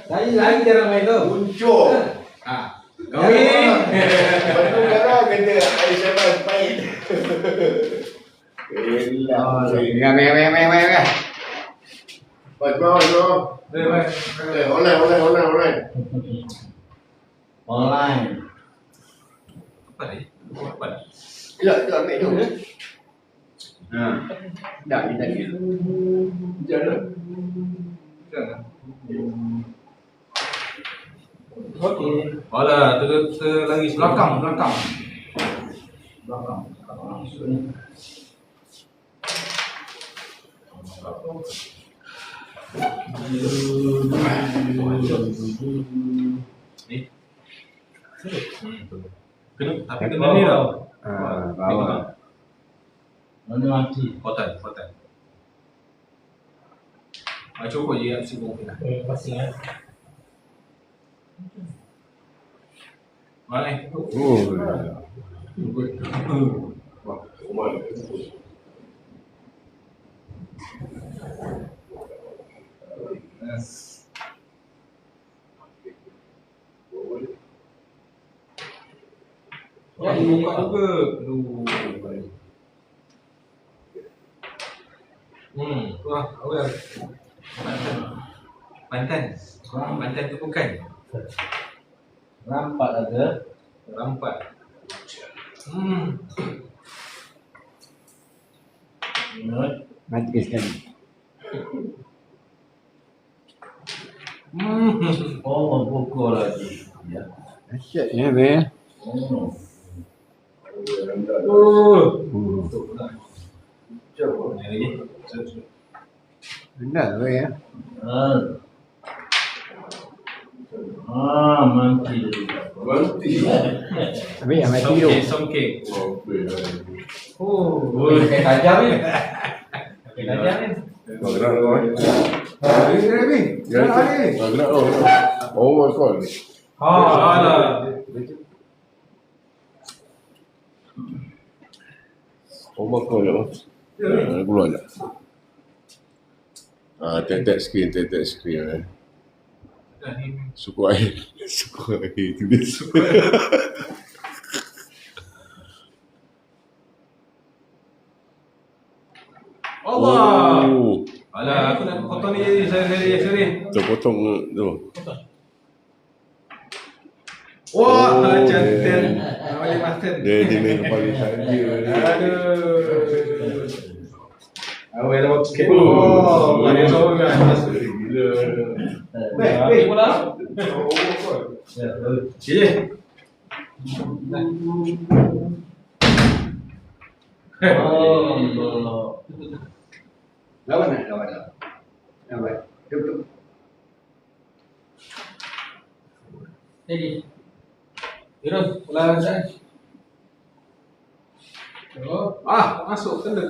Saya lagi jarang main tu. Muncul. Kau ni. Betul garang kena Aisyah pahit. Mega. Bos. Online. Online. Apa ni? Apa ni? Ya, ambil tu. Dah kita ni. Jangan. Jangan. Okey. Alah, terlari Belakang. Ni. Tapi kena ni tau. Bawah. Mana mati? Hotel. Cukup je sibuk ni. Pasing eh. Mana? Ya, buka juga. Wah, awal. Pantan tu bukan. Rampak ada. Rampat. Minut. Mati sekali. Oh, pukul lagi. Ya. Asyik ya, be. Ni lagi. Benar be ya. Mati. Habis yang mati tu. Songkek. Pakai tajam ni. Pakai tajam ni. Gerak kau. Gerak kau. Oh my god. Alah. Oh my god. Keluar je. Tap screen. Suku air tu dia suku. Allah. Oh, Alah, aku nak potong ni. Sorry. terpotong tu. Wah, cantik. Boleh makan. Dia main kepala saja. Aduh. Awal dah okey. Oh, ada seorang masuk gila. Bola. Ya, sini. Allah. Lawan. Tuk. Jadi. Irun, bola saya. Masuk kena.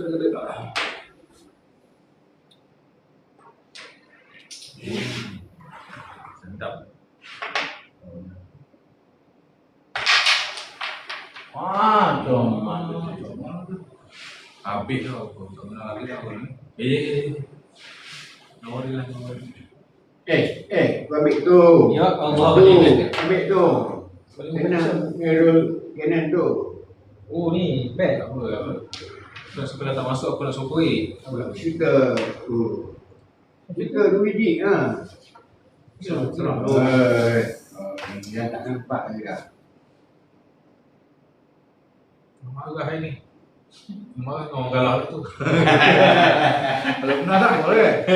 Sedap. Cuma. Habis tau. Lagi tau ni. Nomor dia. Kau ambil tu. Ya Allah. Ambil tu. Kanan tu. Oh ni best. Tak apa. Sebelah tak masuk aku nak sokoi. Kita tu. Kita 2 biji Serang. Dia tak nampak juga. Marah ni. Marah orang kalah tu. Kalau benar tak boleh.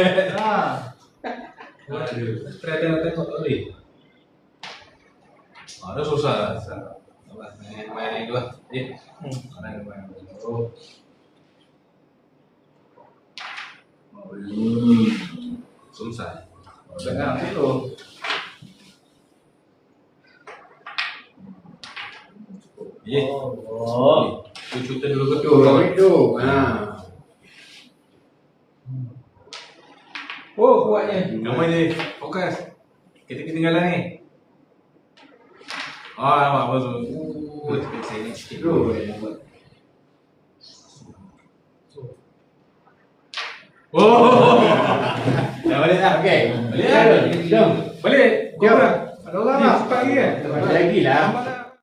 Ternyata tengok tak boleh. Ada susah. Main ni dua. Main. Susah. Dengar tu. Cucu dulu betul. Ambil tu. Oh kuatnya. Nama dia fokus. Kita ketinggalan ni. Nampak apa tu? Saya ni sikit dulu. Dah balik dah. Okey. Balik dah. Jom. Balik. Kau Jom. orang. Ada orang Ni, tak? Cepat lagi kan? Ada lagi lah. Mana